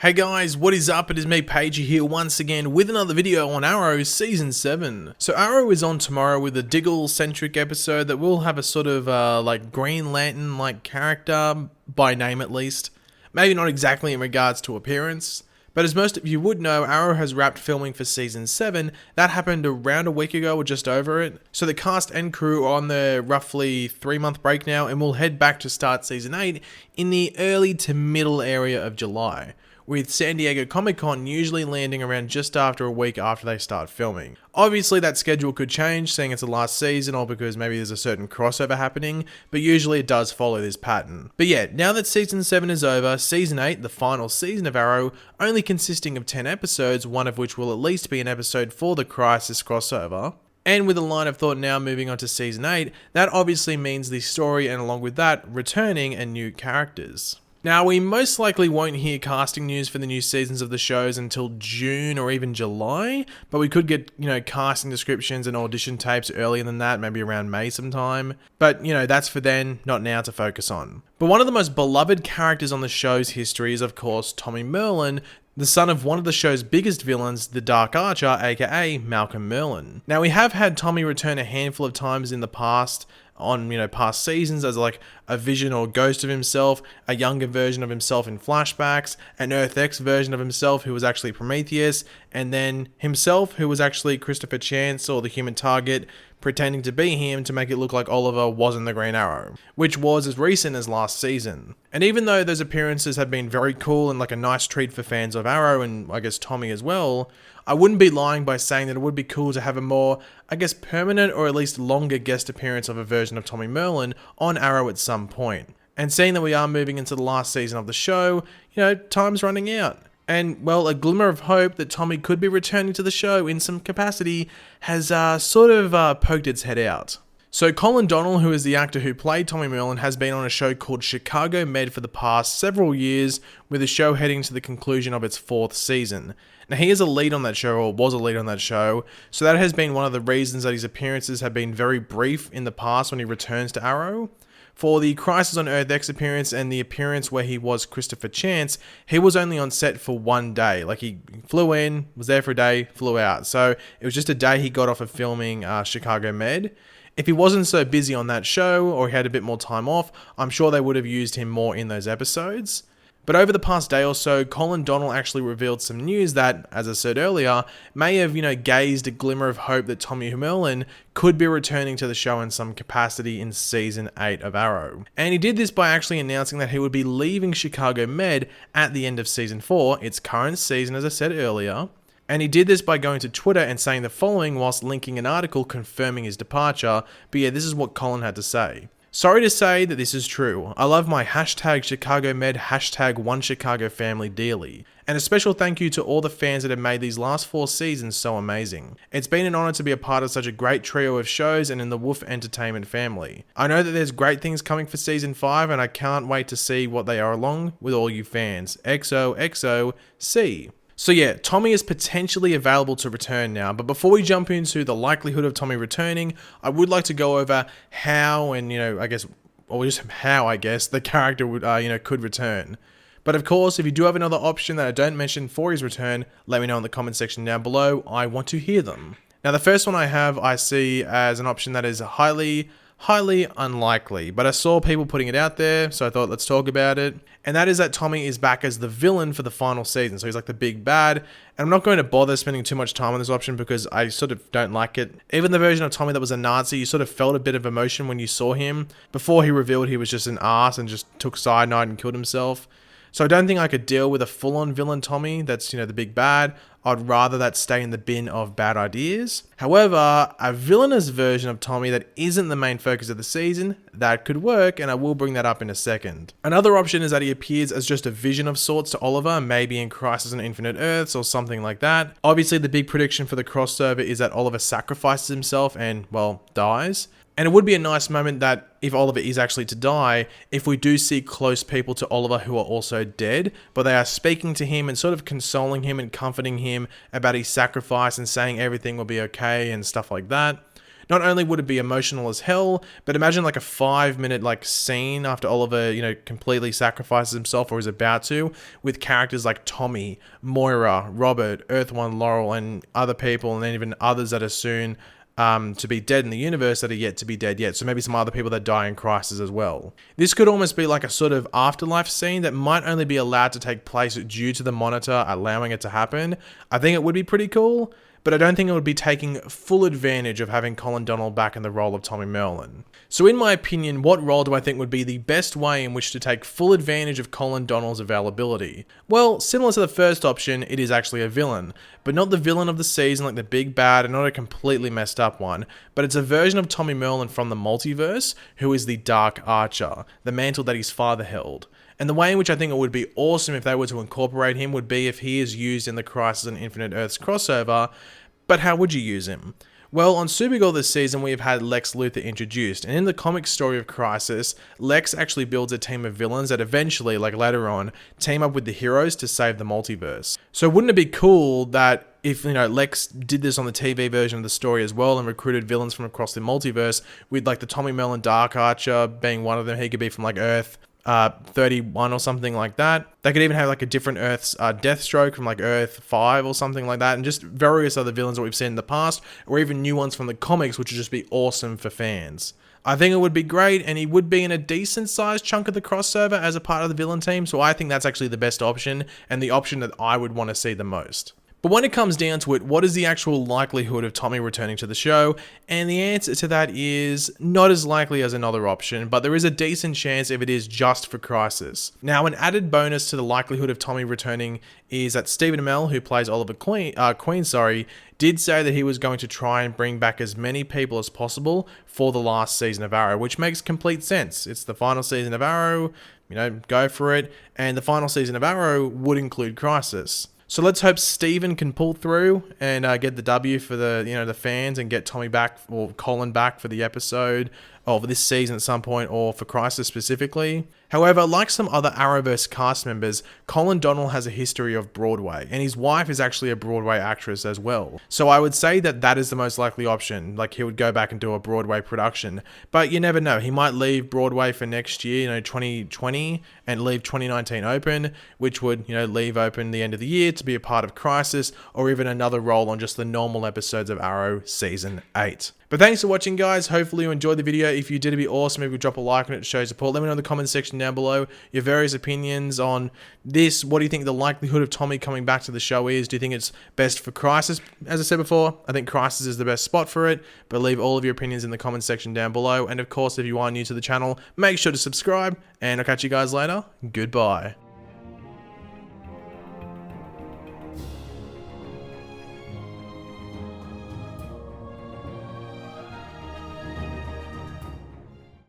Hey guys, what is up? It is me, Pagey, here once again with another video on Arrow Season 7. So Arrow is on tomorrow with a Diggle-centric episode that will have a sort of like Green Lantern-like character, by name at least. Maybe not exactly in regards to appearance, but as most of you would know, Arrow has wrapped filming for Season 7. That happened around a week ago or just over it. So the cast and crew are on their roughly 3-month break now and will head back to start Season 8 in the early to middle area of July, with San Diego Comic-Con usually landing around just after a week after they start filming. Obviously that schedule could change, seeing it's the last season or because maybe there's a certain crossover happening, but usually it does follow this pattern. But yeah, now that Season 7 is over, Season 8, the final season of Arrow, only consisting of 10 episodes, one of which will at least be an episode for the Crisis crossover. And with a line of thought now moving on to Season 8, that obviously means the story and along with that, returning and new characters. Now, we most likely won't hear casting news for the new seasons of the shows until June or even July, but we could get, casting descriptions and audition tapes earlier than that, maybe around May sometime. But, that's for then, not now to focus on. But one of the most beloved characters on the show's history is, of course, Tommy Merlyn, the son of one of the show's biggest villains, the Dark Archer, aka Malcolm Merlyn. Now, we have had Tommy return a handful of times in the past, on past seasons, as like a vision or ghost of himself, a younger version of himself in flashbacks, an Earth X version of himself who was actually Prometheus, and then himself who was actually Christopher Chance or the Human Target, pretending to be him to make it look like Oliver wasn't the Green Arrow, which was as recent as last season. And even though those appearances have been very cool and like a nice treat for fans of Arrow and I guess Tommy as well, I wouldn't be lying by saying that it would be cool to have a more, permanent or at least longer guest appearance of a version of Tommy Merlyn on Arrow at some point. And seeing that we are moving into the last season of the show, time's running out. And, well, a glimmer of hope that Tommy could be returning to the show in some capacity has poked its head out. So Colin Donnell, who is the actor who played Tommy Merlyn, has been on a show called Chicago Med for the past several years, with the show heading to the conclusion of its 4th season. Now, he is a lead on that show, or was a lead on that show, so that has been one of the reasons that his appearances have been very brief in the past when he returns to Arrow. For the Crisis on Earth X appearance and the appearance where he was Christopher Chance, he was only on set for one day. Like, he flew in, was there for a day, flew out. So it was just a day he got off of filming Chicago Med. If he wasn't so busy on that show, or he had a bit more time off, I'm sure they would have used him more in those episodes. But over the past day or so, Colin Donnell actually revealed some news that, as I said earlier, may have, gazed a glimmer of hope that Tommy Merlyn could be returning to the show in some capacity in Season 8 of Arrow. And he did this by actually announcing that he would be leaving Chicago Med at the end of Season 4, its current season, as I said earlier. And he did this by going to Twitter and saying the following whilst linking an article confirming his departure. But yeah, this is what Colin had to say. Sorry to say that this is true. I love my #ChicagoMed #OneChicago family dearly. And a special thank you to all the fans that have made these last 4 seasons so amazing. It's been an honor to be a part of such a great trio of shows and in the Wolf Entertainment family. I know that there's great things coming for Season 5 and I can't wait to see what they are along with all you fans. XOXOC. So yeah, Tommy is potentially available to return now, but before we jump into the likelihood of Tommy returning, I would like to go over how and, how the character would, could return. But of course, if you do have another option that I don't mention for his return, let me know in the comment section down below. I want to hear them. Now, the first one I see as an option that is highly unlikely, but I saw people putting it out there, so I thought let's talk about it. And that is that Tommy is back as the villain for the final season, so he's like the big bad. And I'm not going to bother spending too much time on this option because I sort of don't like it. Even the version of Tommy that was a Nazi, you sort of felt a bit of emotion when you saw him. Before he revealed he was just an ass and just took cyanide and killed himself. So I don't think I could deal with a full-on villain Tommy that's, the big bad. I'd rather that stay in the bin of bad ideas. However, a villainous version of Tommy that isn't the main focus of the season, that could work, and I will bring that up in a second. Another option is that he appears as just a vision of sorts to Oliver, maybe in Crisis on Infinite Earths or something like that. Obviously, the big prediction for the crossover is that Oliver sacrifices himself and, well, dies. And it would be a nice moment that if Oliver is actually to die, if we do see close people to Oliver who are also dead, but they are speaking to him and sort of consoling him and comforting him about his sacrifice and saying everything will be okay and stuff like that. Not only would it be emotional as hell, but imagine like a 5-minute like scene after Oliver, completely sacrifices himself or is about to, with characters like Tommy, Moira, Robert, Earth One, Laurel, and other people, and then even others that are soon to be dead in the universe that are yet to be dead yet. So maybe some other people that die in Crisis as well. This could almost be like a sort of afterlife scene that might only be allowed to take place due to the Monitor allowing it to happen. I think it would be pretty cool, but I don't think it would be taking full advantage of having Colin Donnell back in the role of Tommy Merlyn. So in my opinion, what role do I think would be the best way in which to take full advantage of Colin Donnell's availability? Well, similar to the first option, it is actually a villain, but not the villain of the season like the big bad and not a completely messed up one, but it's a version of Tommy Merlyn from the multiverse who is the Dark Archer, the mantle that his father held. And the way in which I think it would be awesome if they were to incorporate him would be if he is used in the Crisis on Infinite Earths crossover. But how would you use him? Well, on Supergirl this season, we have had Lex Luthor introduced, and in the comic story of Crisis, Lex actually builds a team of villains that eventually, like later on, team up with the heroes to save the multiverse. So wouldn't it be cool that if, Lex did this on the TV version of the story as well and recruited villains from across the multiverse, with like the Tommy Merlyn Dark Archer being one of them, he could be from like Earth 31 or something like that. They could even have like a different Earth's Deathstroke from like Earth 5 or something like that, and just various other villains that we've seen in the past, or even new ones from the comics, which would just be awesome for fans. I think it would be great, and he would be in a decent sized chunk of the crossover as a part of the villain team, so I think that's actually the best option, and the option that I would want to see the most. But when it comes down to it, what is the actual likelihood of Tommy returning to the show? And the answer to that is not as likely as another option, but there is a decent chance if it is just for Crisis. Now, an added bonus to the likelihood of Tommy returning is that Stephen Amell, who plays Oliver Queen, did say that he was going to try and bring back as many people as possible for the last season of Arrow, which makes complete sense. It's the final season of Arrow, go for it. And the final season of Arrow would include Crisis. So let's hope Steven can pull through and get the W for the fans and get Tommy back or Colin back for the episode of this season at some point, or for Crisis specifically. However, like some other Arrowverse cast members, Colin Donnell has a history of Broadway, and his wife is actually a Broadway actress as well. So I would say that that is the most likely option, like he would go back and do a Broadway production. But you never know, he might leave Broadway for next year, 2020, and leave 2019 open, which would, leave open the end of the year to be a part of Crisis, or even another role on just the normal episodes of Arrow Season 8. But thanks for watching, guys. Hopefully you enjoyed the video. If you did, it'd be awesome if you could drop a like on it to show support. Let me know in the comments section down below your various opinions on this. What do you think the likelihood of Tommy coming back to the show is? Do you think it's best for Crisis? As I said before, I think Crisis is the best spot for it, but leave all of your opinions in the comments section down below. And of course, if you are new to the channel, make sure to subscribe, and I'll catch you guys later. Goodbye.